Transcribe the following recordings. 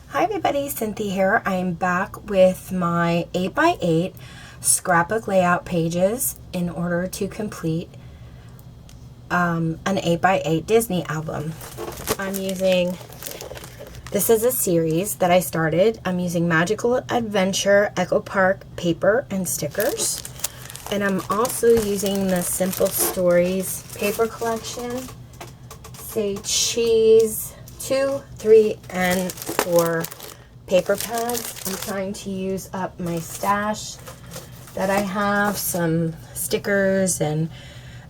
Hi everybody, Cynthia here. I'm back with my 8x8 scrapbook layout pages in order to complete an 8x8 Disney album. This is a series that I started. I'm using Magical Adventure Echo Park paper and stickers. And I'm also using the Simple Stories paper collection. Say cheese, 2, 3, and 4 paper pads. I'm trying to use up my stash that I have, some stickers and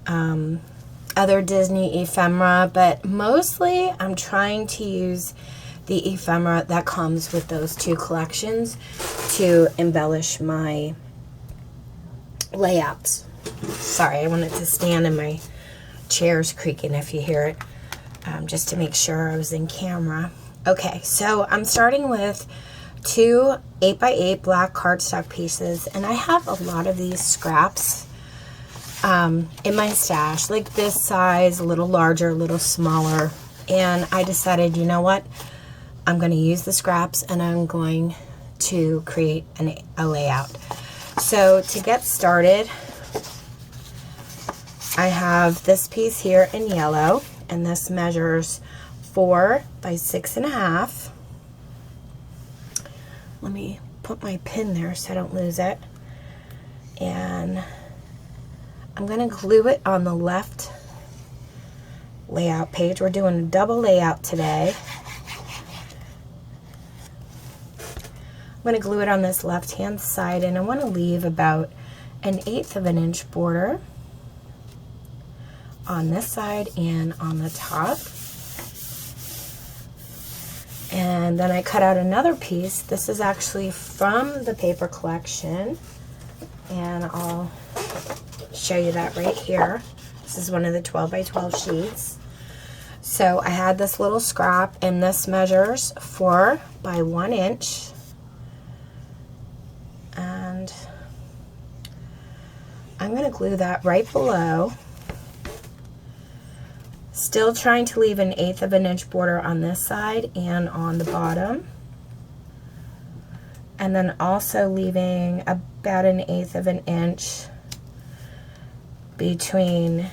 other Disney ephemera, but mostly I'm trying to use the ephemera that comes with those 2 collections to embellish my layouts. Sorry, I wanted to stand and my chair's creaking if you hear it. Just to make sure I was in camera. Okay, so I'm starting with 2 8x8 black cardstock pieces, and I have a lot of these scraps in my stash, like this size, a little larger, a little smaller, and I decided, you know what, I'm going to use the scraps and I'm going to create a layout. So to get started, I have this piece here in yellow, and this measures 4 by 6.5. Let me put my pin there so I don't lose it. And I'm going to glue it on the left layout page. We're doing a double layout today. I'm going to glue it on this left hand side, and I want to leave about 1/8 of an inch border on this side and on the top. And then I cut out another piece. This is actually from the paper collection, and I'll show you that right here. This is one of the 12 by 12 sheets. So I had this little scrap, and this measures 4 by 1 inch. And I'm going to glue that right below. Still trying to leave 1/8 of an inch border on this side and on the bottom. And then also leaving about 1/8 of an inch between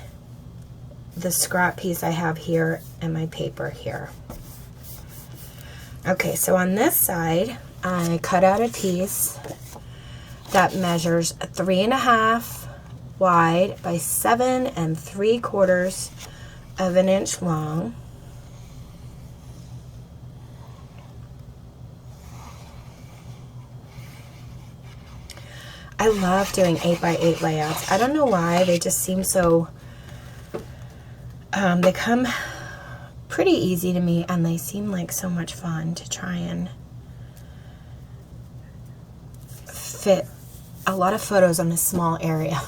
the scrap piece I have here and my paper here. Okay, so on this side, I cut out a piece that measures 3.5 wide by 7 3/4 of an inch long. I love doing 8x8 layouts. I don't know why, they just seem so, they come pretty easy to me, and they seem like so much fun to try and fit a lot of photos on a small area.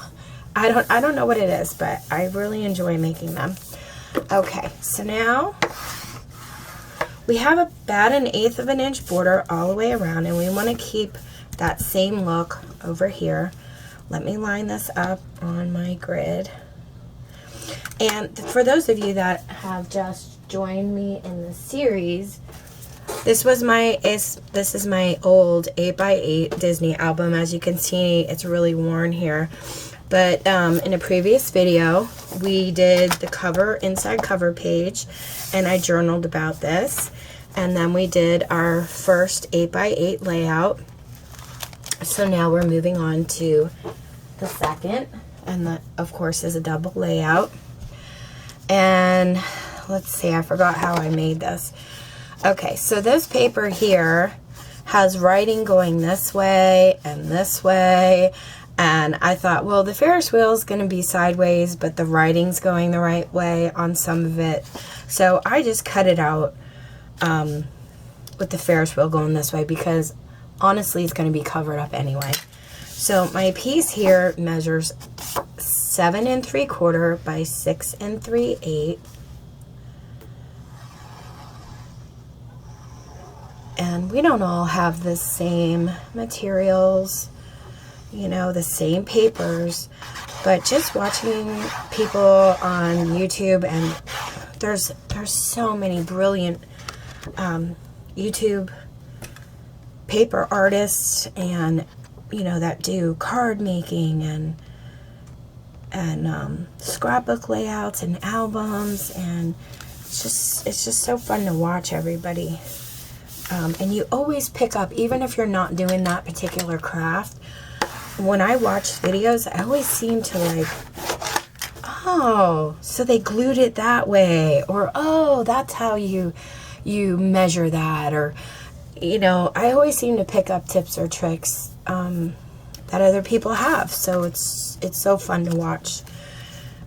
I don't know what it is, but I really enjoy making them. Okay, so now we have about 1/8 of an inch border all the way around, and we want to keep that same look over here. Let me line this up on my grid. And for those of you that have just joined me in the series, this is my old 8x8 Disney album. As you can see, it's really worn here. But in a previous video, we did the cover, inside cover page, and I journaled about this. And then we did our first 8x8 layout. So now we're moving on to the second, and that, of course, is a double layout. And let's see, I forgot how I made this. Okay, so this paper here has writing going this way and this way. And I thought, well, the Ferris wheel is going to be sideways, but the writing's going the right way on some of it. So I just cut it out with the Ferris wheel going this way, because honestly, it's going to be covered up anyway. So my piece here measures 7 3/4 by 6 3/8. And we don't all have the same materials you know, the same papers, but just watching people on YouTube, and there's so many brilliant YouTube paper artists, and you know, that do card making and scrapbook layouts and albums, and it's just so fun to watch everybody. And you always pick up, even if you're not doing that particular craft, when I watch videos, I always seem to like, oh, so they glued it that way, or oh, that's how you measure that, or you know, I always seem to pick up tips or tricks that other people have. So it's so fun to watch,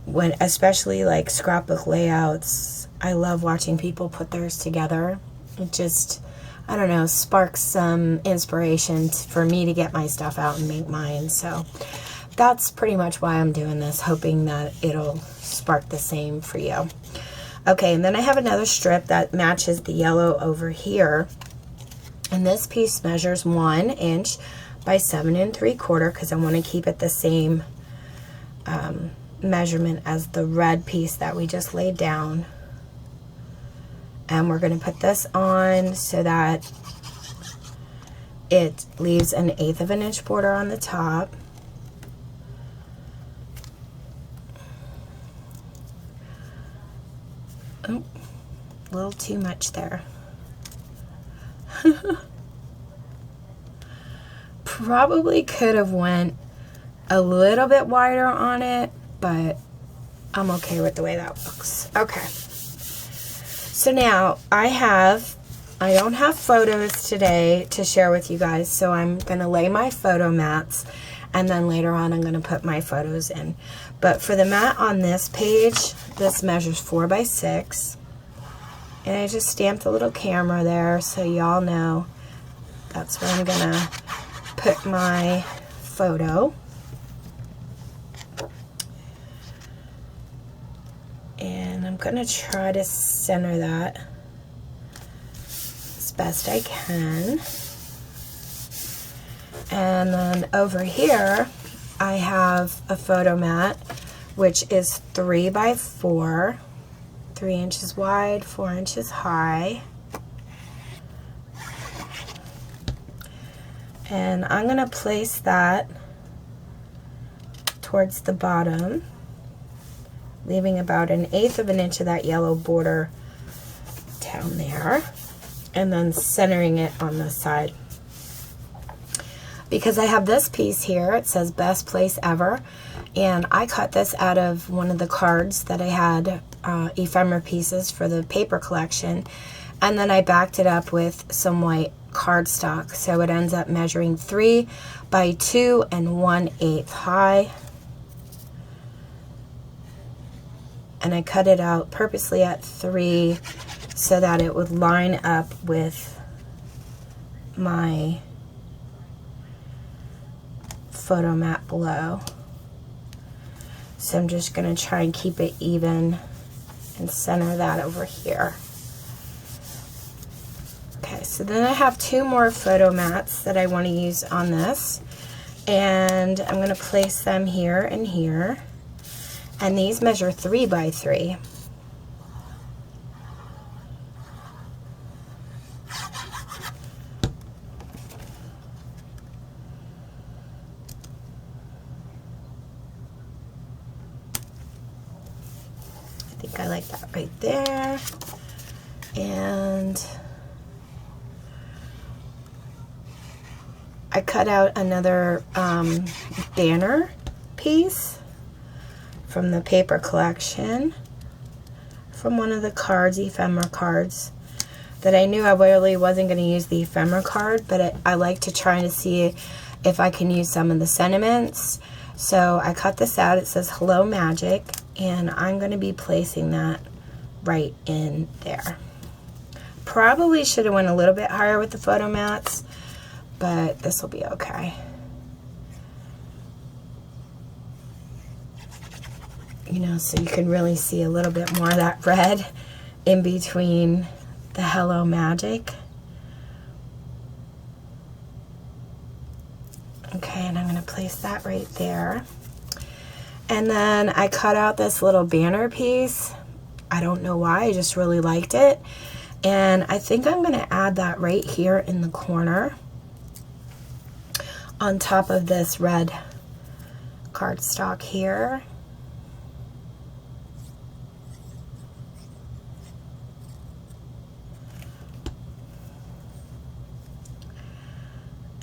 when especially like scrapbook layouts. I love watching people put theirs together. It just, I don't know, sparks some inspiration for me to get my stuff out and make mine. So that's pretty much why I'm doing this, hoping that it'll spark the same for you. Okay, and then I have another strip that matches the yellow over here. And this piece measures 1 inch by 7 3/4, because I want to keep it the same measurement as the red piece that we just laid down. And we're going to put this on so that it leaves an 1/8 of an inch border on the top. Oh, a little too much there. Probably could have went a little bit wider on it, but I'm okay with the way that looks. Okay. So now I don't have photos today to share with you guys, so I'm going to lay my photo mats, and then later on I'm going to put my photos in. But for the mat on this page, this measures 4 by 6. And I just stamped a little camera there so y'all know that's where I'm going to put my photo. And I'm going to try to center that as best I can. And then over here, I have a photo mat, which is 3 by 4, 3 inches wide, 4 inches high. And I'm going to place that towards the bottom, leaving about 1/8 of an inch of that yellow border down there, and then centering it on the side. Because I have this piece here, it says best place ever, and I cut this out of one of the cards that I had, ephemera pieces for the paper collection, and then I backed it up with some white cardstock, so it ends up measuring 3 by 2 and 1/8 high. And I cut it out purposely at 3 so that it would line up with my photo mat below. So I'm just going to try and keep it even and center that over here. Okay, so then I have 2 more photo mats that I want to use on this, and I'm going to place them here and here. And these measure 3 by 3. I think I like that right there. And I cut out another banner piece from the paper collection, from one of the cards, ephemera cards, that I knew I really wasn't going to use the ephemera card, but I like to try to see if I can use some of the sentiments. So I cut this out. It says Hello Magic, and I'm going to be placing that right in there. Probably should have went a little bit higher with the photo mats, but this will be okay. You know, so you can really see a little bit more of that red in between the Hello Magic. Okay, and I'm going to place that right there. And then I cut out this little banner piece. I don't know why, I just really liked it. And I think I'm going to add that right here in the corner on top of this red cardstock here.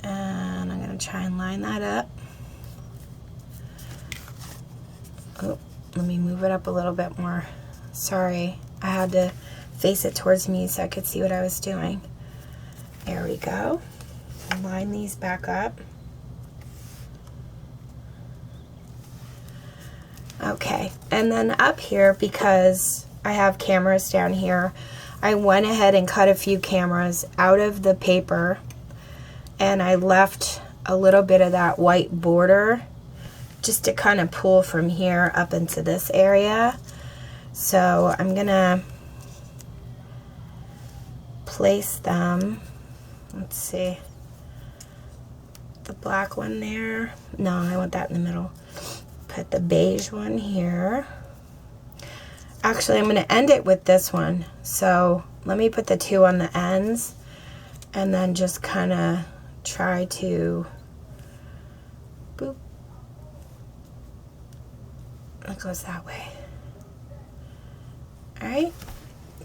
And I'm going to try and line that up. Oh, let me move it up a little bit more. Sorry, I had to face it towards me so I could see what I was doing. There we go. Line these back up. Okay, and then up here, because I have cameras down here, I went ahead and cut a few cameras out of the paper, and I left a little bit of that white border just to kind of pull from here up into this area. So I'm gonna place them. Let's see, the black one there. No, I want that in the middle. Put the beige one here. Actually, I'm gonna end it with this one. So let me put the two on the ends and then just kind of try to boop. It goes that way. All right.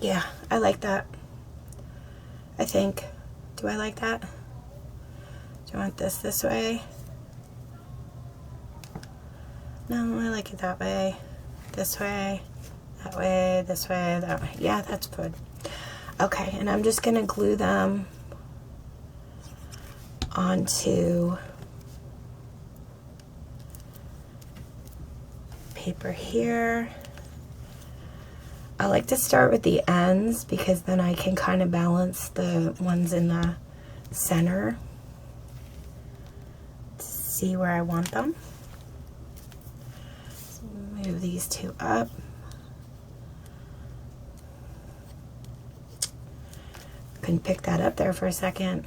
Yeah, I like that. I think. Do I like that? Do I want this way? No, I like it that way. This way. That way. This way. That way. Yeah, that's good. Okay, and I'm just going to glue them onto paper here. I like to start with the ends because then I can kind of balance the ones in the center to see where I want them. So move these two up. Couldn't pick that up there for a second.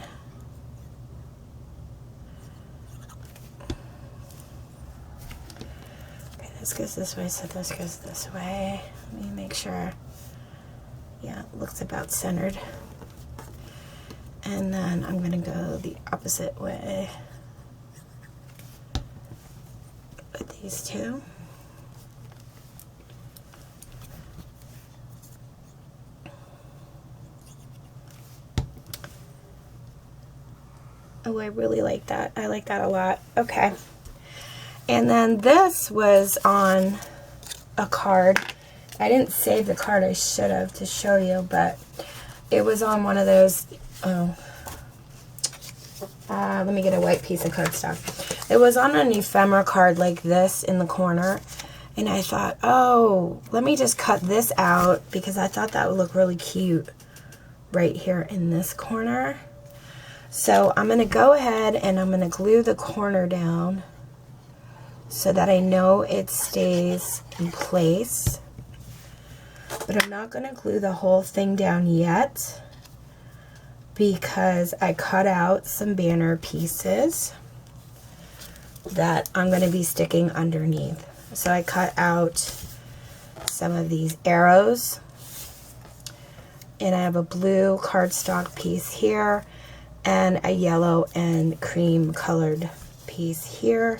Okay, this goes this way, so this goes this way. Let me make sure. Yeah, it looks about centered. And then I'm going to go the opposite way with these two. Oh, I really like that. I like that a lot. Okay. And then this was on a card. I didn't save the card. I should have to show you, but it was on one of those. Let me get a white piece of cardstock. It was on an ephemera card like this in the corner, and I thought, oh, let me just cut this out because I thought that would look really cute right here in this corner. So I'm going to go ahead and I'm going to glue the corner down so that I know it stays in place. But I'm not going to glue the whole thing down yet because I cut out some banner pieces that I'm going to be sticking underneath. So I cut out some of these arrows, and I have a blue cardstock piece here and a yellow and cream colored piece here.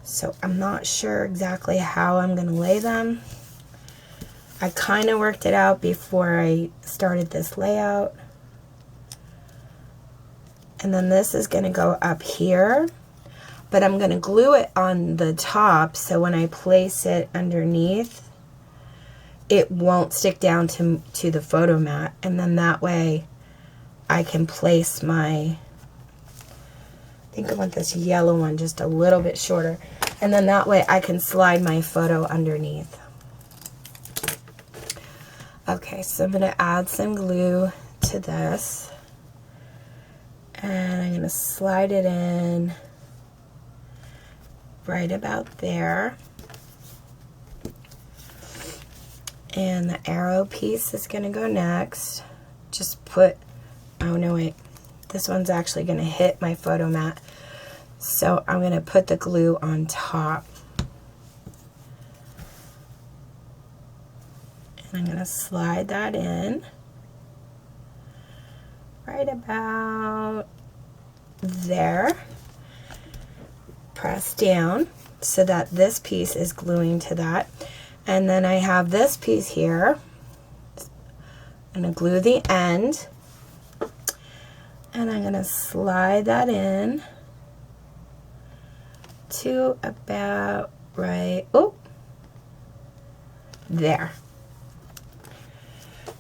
So I'm not sure exactly how I'm going to lay them. I kind of worked it out before I started this layout. And then this is going to go up here, but I'm going to glue it on the top so when I place it underneath, it won't stick down to the photo mat. And then that way I can place my, I think I want this yellow one just a little bit shorter. And then that way I can slide my photo underneath. Okay, so I'm going to add some glue to this. And I'm going to slide it in right about there. And the arrow piece is going to go next. Just put, oh no wait, this one's actually going to hit my photo mat. So I'm going to put the glue on top. And I'm going to slide that in right about there. Press down so that this piece is gluing to that. And then I have this piece here. I'm going to glue the end. And I'm going to slide that in to about right, oh, there.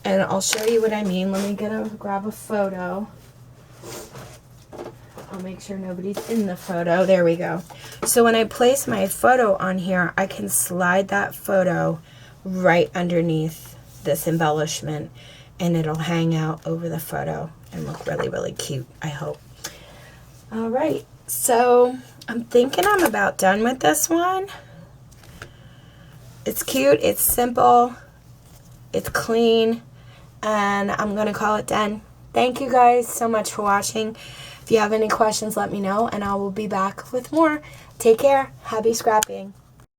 And I'll show you what I mean. Let me grab a photo. I'll make sure nobody's in the photo. There we go. So when I place my photo on here, I can slide that photo right underneath this embellishment, and it'll hang out over the photo and look really, really cute, I hope. All right, so I'm thinking I'm about done with this one. It's cute, it's simple, it's clean, and I'm gonna call it done. Thank you guys so much for watching. If you have any questions, let me know, and I will be back with more. Take care. Happy scrapping.